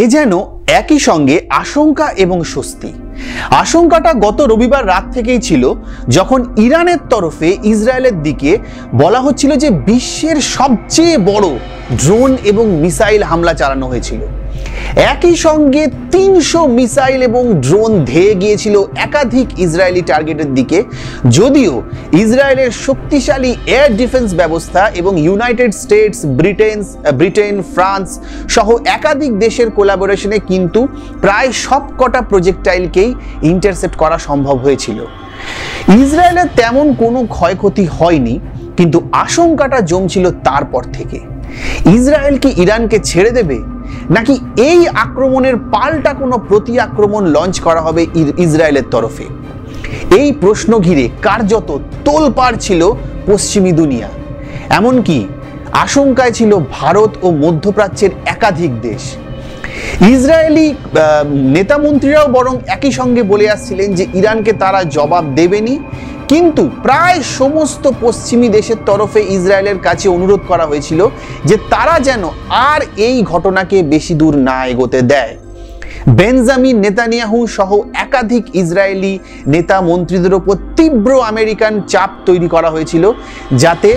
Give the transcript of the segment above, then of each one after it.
এ যেন একই সঙ্গে আশঙ্কা এবং স্বস্তি। আশঙ্কাটা গত রবিবার রাত থেকেই ছিল, যখন ইরানের তরফে ইসরায়েলের দিকে বলা হচ্ছিল যে বিশ্বের সবচেয়ে বড় ড্রোন এবং মিসাইল হামলা চালানো হয়েছিল। একই সঙ্গে ৩০০ মিসাইল এবং ড্রোন ধেয়ে গিয়েছিল একাধিক ইসরায়েলি টার্গেটের দিকে। যদিও ইসরায়েলের শক্তিশালী এয়ার ডিফেন্স ব্যবস্থা এবং ইউনাইটেড স্টেটস, ব্রিটেন, ফ্রান্স সহ একাধিক দেশের কোলাবোরেশনে কিন্তু প্রায় সবকটা প্রজেক্টাইলকেই ইন্টারসেপ্ট করা সম্ভব হয়েছিল। ইসরায়েলের তেমন কোনো ক্ষয়ক্ষতি হয়নি, কিন্তু আশঙ্কাটা জমছিল তারপর থেকে। ইসরায়েল কি ইরানকে ছেড়ে দেবে, নাকি এই আক্রমণের পাল্টা কোনো প্রতি আক্রমণ লঞ্চ করা হবে ইসরায়েলের তরফে? এই প্রশ্ন ঘিরে কার্যত তোলপাড় ছিল পশ্চিমী দুনিয়া। এমনকি আশঙ্কায় ছিল ভারত ও মধ্যপ্রাচ্যের একাধিক দেশ। ইসরায়েলি নেতা মন্ত্রীরাও বরং একই সঙ্গে বলে আসছিলেন যে ইরানকে তারা জবাব দেবেনি, কিন্তু প্রায় সমস্ত পশ্চিমী দেশের তরফে ইসরায়েলের কাছে অনুরোধ করা হয়েছিল যে তারা যেন আর এই ঘটনাকে বেশি দূর না এগোতে দেয়। বেঞ্জামিন নেতানিয়াহু সহ একাধিক ইসরায়েলি নেতা মন্ত্রীদের ওপর তীব্র আমেরিকান চাপ তৈরি করা হয়েছিল, যাতে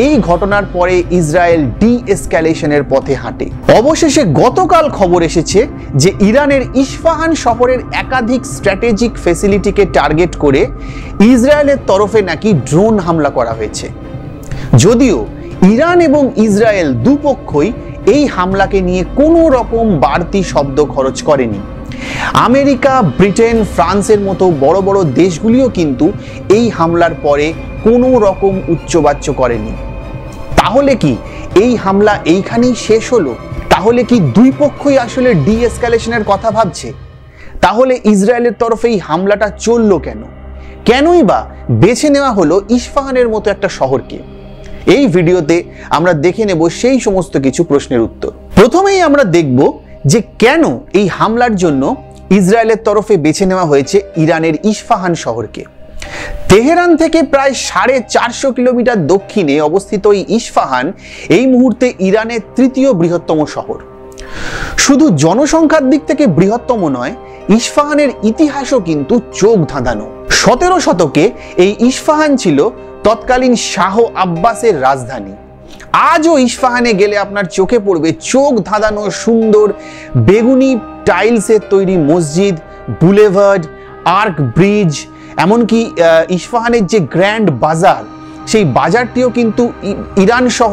এই ঘটনার পরে ইসরায়েল ডি-এসক্যালেশনের পথে হাঁটে। অবশেষে গতকাল খবর এসেছে যে ইরানের ইস্পাহান শহরের একাধিক স্ট্র্যাটেজিক ফ্যাসিলিটিকে টার্গেট করে ইসরায়েলের তরফে নাকি ড্রোন হামলা করা হয়েছে। যদিও ইরান এবং ইসরায়েল দুপক্ষই এই হামলাকে নিয়ে কোনো রকম বাড়তি শব্দ খরচ করেনি। আমেরিকা, ব্রিটেন, ফ্রান্সের মতো বড় বড় দেশগুলিও কিন্তু এই হামলার পরে কোনো রকম উচ্চবাচ্য করেনি। তাহলে কি এই হামলা এইখানেই শেষ হলো? তাহলে কি দুই পক্ষই আসলে ডি-এসক্যালেশনের কথা ভাবছে? তাহলে ইসরায়েলের তরফে এই হামলাটা চললো কেন? কেনই বা বেছে নেওয়া হলো ইস্পাহানের মতো একটা শহরকে? এই ভিডিওতে আমরা দেখে নেব সেই সমস্ত কিছু প্রশ্নের উত্তর। প্রথমেই আমরা দেখব যে কেন এই হামলার জন্য ইসরায়েলের তরফে বেছে নেওয়া হয়েছে ইরানের ইস্পাহান শহরকে। তেহরান থেকে প্রায় 450 কিলোমিটার দক্ষিণে অবস্থিত এই ইস্পাহান এই মুহূর্তে ইরানের তৃতীয় বৃহত্তম শহর। শুধু জনসংখ্যার দিক থেকে বৃহত্তম নয়, ইস্পাহানের ইতিহাসও কিন্তু চোখ ধাঁধানো। 17 শতকে এই ইস্পাহান ছিল তৎকালীন শাহ আব্বাসের রাজধানী। আজও ইস্পাহানে গেলে আপনার চোখে পড়বে চোখ ধাঁধানো সুন্দর বেগুনি টাইলসের তৈরি মসজিদ, বুলেভার্ড, আর্ক ব্রিজ, এমনকি ইস্পাহানের যে গ্র্যান্ড বাজার, সেই বাজারটিও কিন্তু ইরান সহ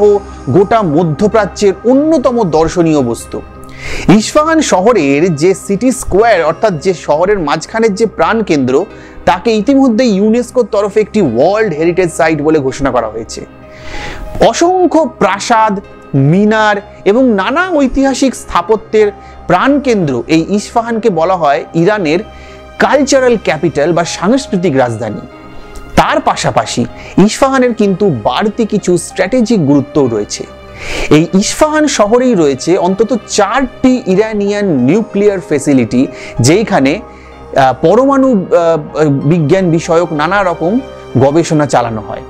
গোটা মধ্যপ্রাচ্যের অন্যতম দর্শনীয় বস্তু। ইস্পাহান শহরের যে সিটি স্কোয়ার, অর্থাৎ যে শহরের মাঝখানের যে প্রাণকেন্দ্র, তাকে ইতিমধ্যে ইউনেস্কোর তরফে একটি ওয়ার্ল্ড হেরিটেজ সাইট বলে ঘোষণা করা হয়েছে। অসংখ্য প্রাসাদ, মিনার এবং নানা ঐতিহাসিক স্থাপত্যের প্রাণকেন্দ্র এই ইস্পাহানকে বলা হয় ইরানের কালচারাল ক্যাপিটাল বা সাংস্কৃতিক রাজধানী। তার পাশাপাশি ইস্পাহানের কিন্তু বাড়তি কিছু স্ট্র্যাটেজিক গুরুত্বও রয়েছে। এই ইস্পাহান শহরেই রয়েছে অন্তত 4টি ইরানিয়ান নিউক্লিয়ার ফ্যাসিলিটি, যেখানে পরমাণু বিজ্ঞান বিষয়ক নানা রকম গবেষণা চালানো হয়।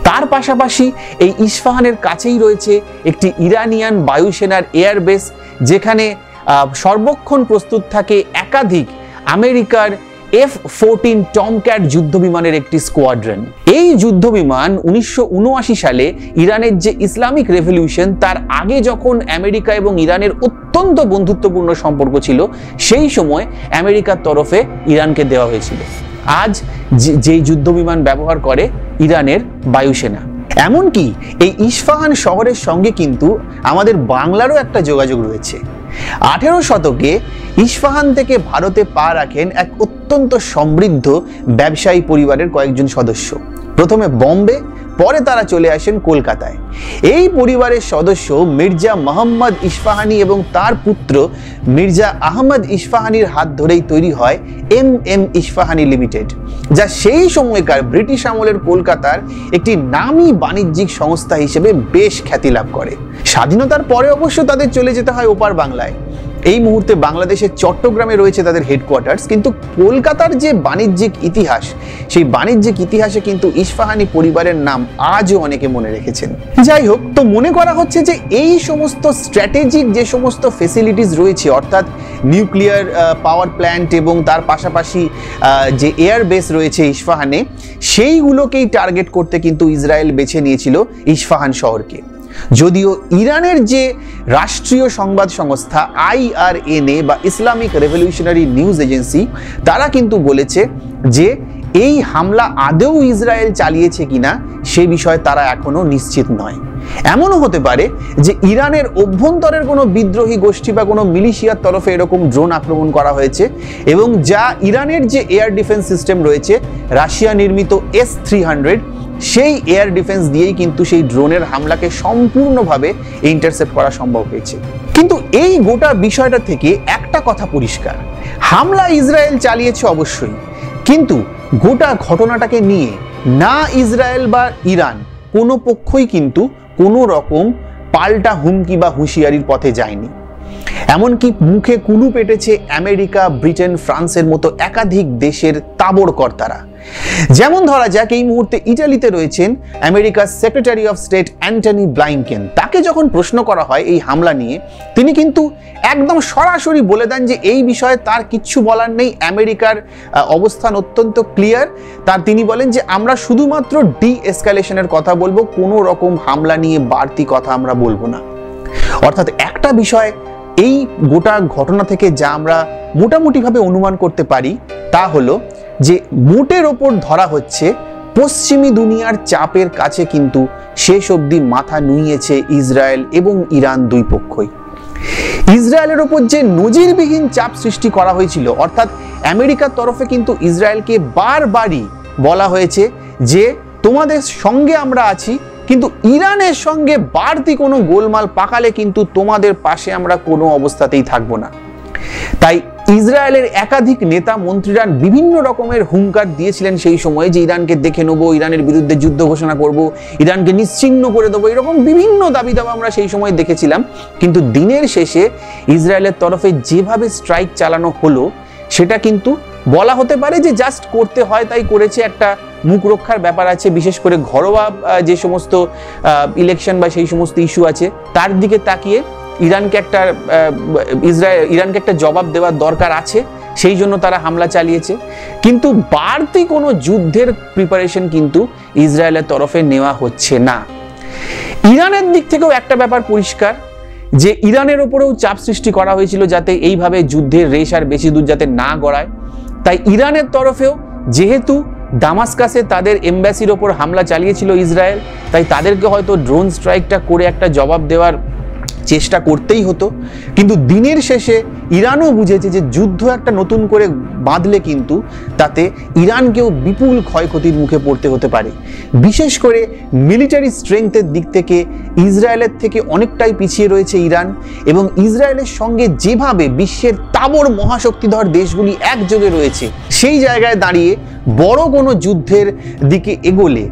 তার পাশাপাশি এই ইস্পাহানের কাছেই রয়েছে একটি ইরানিয়ান বায়ুসেনার এয়ারবেস, যেখানে সর্বক্ষণ প্রস্তুত থাকে একাধিক আমেরিকার F-14 টমক্যাট যুদ্ধবিমানের একটি স্কোয়াড্রন। এই যুদ্ধবিমান 1979 সালে ইরানের যে ইসলামিক রেভলিউশন, তার আগে যখন আমেরিকা এবং ইরানের অত্যন্ত বন্ধুত্বপূর্ণ সম্পর্ক ছিল, সেই সময় আমেরিকার তরফে ইরানকে দেওয়া হয়েছিল। আজ যেই যুদ্ধবিমান ব্যবহার করে ইরানের বায়ুসেনা। এমনকি এই ইস্পাহান শহরের সঙ্গে কিন্তু আমাদের বাংলারও একটা যোগাযোগ রয়েছে। 18 শতকে ইস্পাহান থেকে ভারতে পা রাখেন এক অত্যন্ত সমৃদ্ধ ব্যবসায়ী পরিবারের কয়েকজন সদস্য। প্রথমে বম্বে, পরে তারা চলে আসেন কলকাতায়। এই পরিবারের সদস্য মির্জা মোহাম্মদ ইস্পাহানি এবং তার পুত্র মির্জা আহমদ ইস্পাহানির হাত ধরেই তৈরি হয় MM ইস্পাহানি লিমিটেড, যা সেই সময়কার ব্রিটিশ আমলের কলকাতার একটি নামী বাণিজ্যিক সংস্থা হিসেবে বেশ খ্যাতি লাভ করে। স্বাধীনতার পরে অবশ্য তাদের চলে যেতে হয় ওপার বাংলায়, এই মুহূর্তে বাংলাদেশের চট্টগ্রামে রয়েছে তাদের হেডকোয়ার্টার্স, কিন্তু কলকাতার যে বাণিজ্যিক ইতিহাস, সেই বাণিজ্যিক ইতিহাসে কিন্তু ইস্পাহানি পরিবারের নাম আজও অনেকে মনে রেখেছেন। যাই হোক, তো মনে করা হচ্ছে যে এই সমস্ত স্ট্র্যাটেজিক যে সমস্ত ফেসিলিটিস রয়েছে, অর্থাৎ নিউক্লিয়ার পাওয়ার প্ল্যান্ট এবং তার পাশাপাশি যে এয়ার বেস রয়েছে ইস্পাহানে, সেইগুলোকেই টার্গেট করতে কিন্তু ইসরায়েল বেছে নিয়েছিল ইস্পাহান শহরকে। যদিও ইরানের যে রাষ্ট্রীয় সংবাদ সংস্থা IRNA বা ইসলামিক রেভলিউশনারি নিউজ এজেন্সি, তারা কিন্তু বলেছে যে এই হামলা আদৌ ইসরায়েল চালিয়েছে কিনা সে বিষয়ে তারা এখনো নিশ্চিত নয়। এমনও হতে পারে যে ইরানের অভ্যন্তরের কোনো বিদ্রোহী গোষ্ঠী বা কোনো মিলিশিয়ার তরফে এরকম ড্রোন আক্রমণ করা হয়েছে, এবং যা ইরানের যে এয়ার ডিফেন্স সিস্টেম রয়েছে রাশিয়া নির্মিত S-300, সেই এয়ার ডিফেন্স দিয়েই কিন্তু সেই ড্রোনের হামলাকে সম্পূর্ণভাবে ইন্টারসেপ্ট করা সম্ভব হয়েছে। কিন্তু এই গোটা বিষয়টা থেকে একটা কথা পরিষ্কার, হামলা ইসরায়েল চালিয়েছে অবশ্যই, কিন্তু গোটা ঘটনাটাকে নিয়ে না ইসরায়েল বা ইরান কোনো পক্ষই কিন্তু কোনো রকম পাল্টা হুমকি বা হুঁশিয়ারির পথে যায়নি। এমনকি মুখে কুলু পেটেছে আমেরিকা, ব্রিটেন, ফ্রান্সের মতো একাধিক দেশের তাবড় কর্তারা। যেমন ধরা যাক, এই মুহূর্তে ইটালিতে রয়েছেন আমেরিকার সেক্রেটারি অফ স্টেট অ্যান্টনি ব্লাইনকেন। তাকে যখন প্রশ্ন করা হয় এই হামলা নিয়ে, তিনি কিন্তু একদম সরাসরি বলে দেন যে এই বিষয়ে তার কিচ্ছু বলার নেই, আমেরিকার অবস্থান অত্যন্ত ক্লিয়ার। তিনি বলেন যে আমরা শুধুমাত্র ডি-এসকালেশনের কথা বলবো, কোনো রকম হামলা নিয়ে বাড়তি কথা আমরা বলবো না। অর্থাৎ একটা বিষয় এই গোটা ঘটনা থেকে যা আমরা মোটামুটিভাবে অনুমান করতে পারি তা হলো যে মোটের ওপর ধরা হচ্ছে পশ্চিমী দুনিয়ার চাপের কাছে কিন্তু শেষ অবধি মাথা নুইয়েছে ইসরায়েল এবং ইরান দুই পক্ষই। ইসরায়েলের ওপর যে নজিরবিহীন চাপ সৃষ্টি করা হয়েছিল, অর্থাৎ আমেরিকার তরফে কিন্তু ইসরায়েলকে বারবারই বলা হয়েছে যে তোমাদের সঙ্গে আমরা আছি, কিন্তু ইরানের সঙ্গে বাড়তি কোনো গোলমাল পাকালে কিন্তু তোমাদের পাশে আমরা কোনো অবস্থাতেই থাকবো না। তাই ইসরায়েলের একাধিক নেতা মন্ত্রীরা বিভিন্ন রকমের হুঙ্কার দিয়েছিলেন সেই সময়ে যে ইরানকে দেখে নেবো, ইরানের বিরুদ্ধে যুদ্ধ ঘোষণা করব, ইরানকে নিশ্চিহ্ন করে দেবো, এরকম বিভিন্ন দাবি দাবা আমরা সেই সময় দেখেছিলাম। কিন্তু দিনের শেষে ইসরায়েলের তরফে যেভাবে স্ট্রাইক চালানো হলো, সেটা কিন্তু বলা হতে পারে যে জাস্ট করতে হয় তাই করেছে, একটা মুখ রক্ষার ব্যাপার আছে। বিশেষ করে ঘরোয়া যে সমস্ত ইলেকশন বা সেই সমস্ত ইস্যু আছে তার দিকে তাকিয়ে ইরানকে একটা জবাব দেওয়ার দরকার আছে, সেই জন্য তারা হামলা চালিয়েছে। কিন্তু বাড়তি কোনো যুদ্ধের প্রিপারেশন কিন্তু ইসরায়েলের তরফে নেওয়া হচ্ছে না। ইরানের দিক থেকেও একটা ব্যাপার পরিষ্কার যে ইরানের ওপরেও চাপ সৃষ্টি করা হয়েছিল যাতে এইভাবে যুদ্ধের রেশ আর বেশি দূর যাতে না গড়ায়। তাই ইরানের তরফেও যেহেতু দামাস্কাসে তাদের এমবাসির ওপর হামলা চালিয়েছিল ইসরায়েল, তাই তাদেরকে হয়তো ড্রোন স্ট্রাইকটা করে একটা জবাব দেওয়ার চেষ্টা করতেই হতো। কিন্তু দিনের শেষে ইরানও বুঝেছে যে যুদ্ধ একটা নতুন করে বাঁধলে কিন্তু তাতে ইরানকেও বিপুল ক্ষয়ক্ষতির মুখে পড়তে হতে পারে। বিশেষ করে মিলিটারি স্ট্রেংথের দিক থেকে ইসরায়েলের থেকে অনেকটাই পিছিয়ে রয়েছে ইরান, এবং ইসরায়েলের সঙ্গে যেভাবে বিশ্বের তাবড় মহাশক্তিধর দেশগুলি একযোগে রয়েছে, সেই জায়গায় দাঁড়িয়ে বড় কোনো যুদ্ধের দিকে এগোলে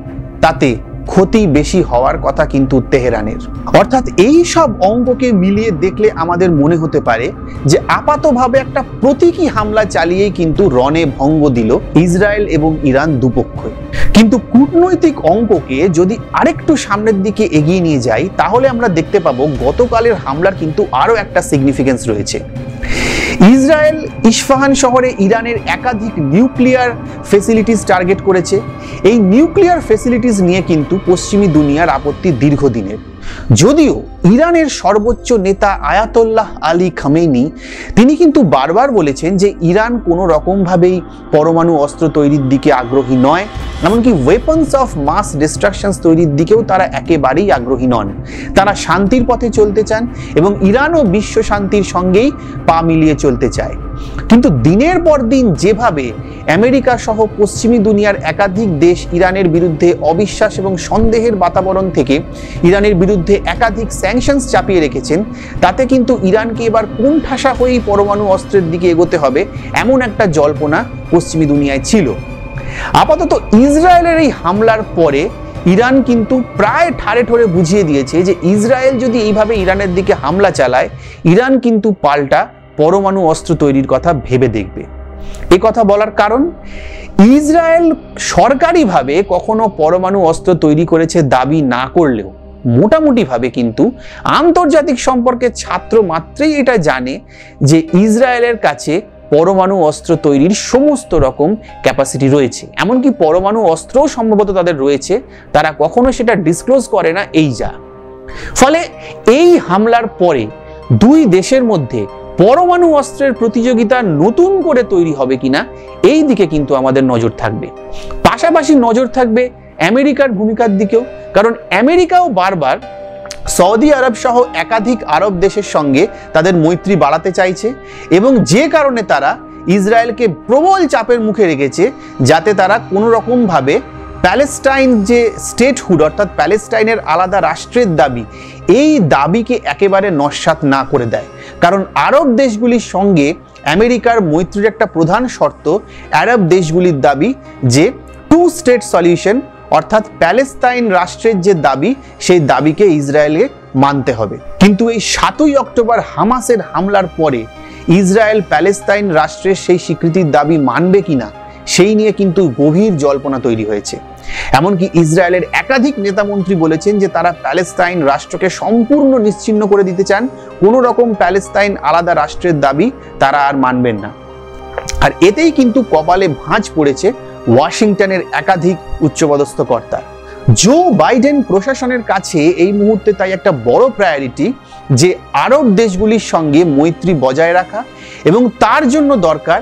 তাতে ক্ষতি বেশি হওয়ার কথা কিন্তু তেহরানের। অর্থাৎ এই সব অঙ্ককে মিলিয়ে দেখলে আমাদের মনে হতে পারে যে আপাতভাবে একটা প্রতীকী হামলা চালিয়েই কিন্তু রণে ভঙ্গ দিল ইসরায়েল এবং ইরান দুপক্ষই। কিন্তু কূটনৈতিক অঙ্ককে যদি আরেকটু সামনের দিকে এগিয়ে নিয়ে যাই, তাহলে আমরা দেখতে পাবো গতকালের হামলার কিন্তু আরো একটা সিগনিফিকেন্স রয়েছে। ইসরায়েল ইস্পাহান শহরে ইরানের একাধিক নিউক্লিয়ার ফেসিলিটিস টার্গেট করেছে। এই নিউক্লিয়ার ফেসিলিটিস নিয়ে কিন্তু পশ্চিমী দুনিয়ার আপত্তি দীর্ঘদিনের। যদিও ইরানের সর্বোচ্চ নেতা আয়াতোল্লাহ আলী খামেনি তিনি কিন্তু বারবার বলেছেন যে ইরান কোনো রকমভাবেই পরমাণু অস্ত্র তৈরির দিকে আগ্রহী নয়, এমনকি ওয়েপন্স অফ মাস ডিস্ট্রাকশনস তৈরির দিকেও তারা একেবারেই আগ্রহী নন। তারা শান্তির পথে চলতে চান এবং ইরানও বিশ্ব শান্তির সঙ্গেই পা মিলিয়ে চলতে চায়। কিন্তু দিনের পর দিন যেভাবে আমেরিকা সহ পশ্চিমী দুনিয়ার একাধিক দেশ ইরানের বিরুদ্ধে অবিশ্বাস এবং সন্দেহের বাতাবরণ থেকে ইরানের বিরুদ্ধে একাধিক স্যাংশনস চাপিয়ে রেখেছেন, তাতে কিন্তু ইরানকে এবার কোণঠাসা হয়েই পরমাণু অস্ত্রের দিকে এগোতে হবে এমন একটা জল্পনা পশ্চিমী দুনিয়ায় ছিল। আপাতত ইসরায়েলের এই হামলার পরে ইরান কিন্তু প্রায় ঠাড়ে ঠোরে বুঝিয়ে দিয়েছে যে ইসরায়েল যদি এইভাবে ইরানের দিকে হামলা চালায়, ইরান কিন্তু পাল্টা পরমাণু অস্ত্র তৈরির কথা ভেবে দেখবে। এ কথা বলার কারণ, ইসরায়েল সরকারিভাবে কখনো পরমাণু অস্ত্র তৈরি করেছে দাবি না করলেও মোটামুটিভাবে কিন্তু আন্তর্জাতিক সম্পর্কের ছাত্র মাত্রই এটা জানে যে ইসরায়েলের কাছে পরমাণু অস্ত্র তৈরির সমস্ত রকম ক্যাপাসিটি রয়েছে, এমনকি পরমাণু অস্ত্রও সম্ভবত তাদের রয়েছে, তারা কখনো সেটা ডিসক্লোজ করে না। এই যা ফলে এই হামলার পরে দুই দেশের মধ্যে পরমাণু অস্ত্রের প্রতিযোগিতা নতুন করে তৈরি হবে কিনা এই দিকে কিন্তু আমাদের নজর থাকবে। পাশাপাশি নজর থাকবে আমেরিকার ভূমিকার দিকেও, কারণ আমেরিকাও বারবার সৌদি আরব সহ একাধিক আরব দেশের সঙ্গে তাদের মৈত্রী বাড়াতে চাইছে এবং যে কারণে তারা ইসরায়েলকে প্রবল চাপের মুখে রেখেছে যাতে তারা কোনো রকমভাবে প্যালেস্টাইন যে স্টেটহুড অর্থাৎ প্যালেস্টাইনের আলাদা রাষ্ট্রের দাবি, এই দাবিকে একেবারে নস্যাৎ না করে দেয়। কারণ আরব দেশগুলির সঙ্গে আমেরিকার মৈত্রীর একটা প্রধান শর্ত আরব দেশগুলির দাবি যে 2 স্টেট সলিউশন অর্থাৎ প্যালেস্তাইন রাষ্ট্রের যে দাবি সেই দাবিকে ইসরায়েলকে মানতে হবে। কিন্তু এই 7ই অক্টোবর হামাসের হামলার পরে ইসরায়েল প্যালেস্তাইন রাষ্ট্রের সেই স্বীকৃতির দাবি মানবে কিনা সেই নিয়ে কিন্তু গভীর জল্পনা তৈরি হয়েছে। এমনকি ইসরায়েলের একাধিক নেতামন্ত্রী বলেছেন যে তারা প্যালেস্তাইন রাষ্ট্রকে সম্পূর্ণ নিশ্চিহ্ন করে দিতে চান, কোনো রকম প্যালেস্তাইন আলাদা রাষ্ট্রের দাবি তারা আর মানবেন না। আর এতেই কিন্তু কপালে ভাঁজ পড়েছে ওয়াশিংটনের একাধিক উচ্চপদস্থ কর্তা। জো বাইডেন প্রশাসনের কাছে এই মুহূর্তে তাই একটা বড় প্রায়োরিটি যে আরব দেশগুলির সঙ্গে মৈত্রী বজায় রাখা এবং তার জন্য দরকার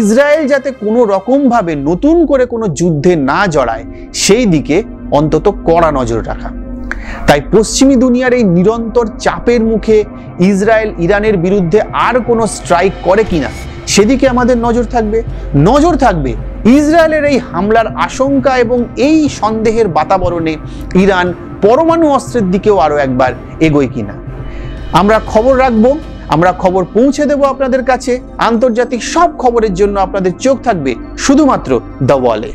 ইসরায়েল যাতে কোনো রকমভাবে নতুন করে কোনো যুদ্ধে না জড়ায় সেই দিকে অন্তত কড়া নজর রাখা। তাই পশ্চিমী দুনিয়ার এই নিরন্তর চাপের মুখে ইসরায়েল ইরানের বিরুদ্ধে আর কোনো স্ট্রাইক করে কিনা সেদিকে আমাদের নজর থাকবে ইসরায়েলের এই হামলার আশঙ্কা এবং এই সন্দেহের বাতাবরণে ইরান পরমাণু অস্ত্রের দিকেও আরো একবার এগোয় কিনা। আমরা খবর রাখবো, আমরা খবর পৌঁছে দেব আপনাদের কাছে। আন্তর্জাতিক সব খবরের জন্য আপনাদের চোখ থাকবে শুধুমাত্র দ্য ওয়ালে।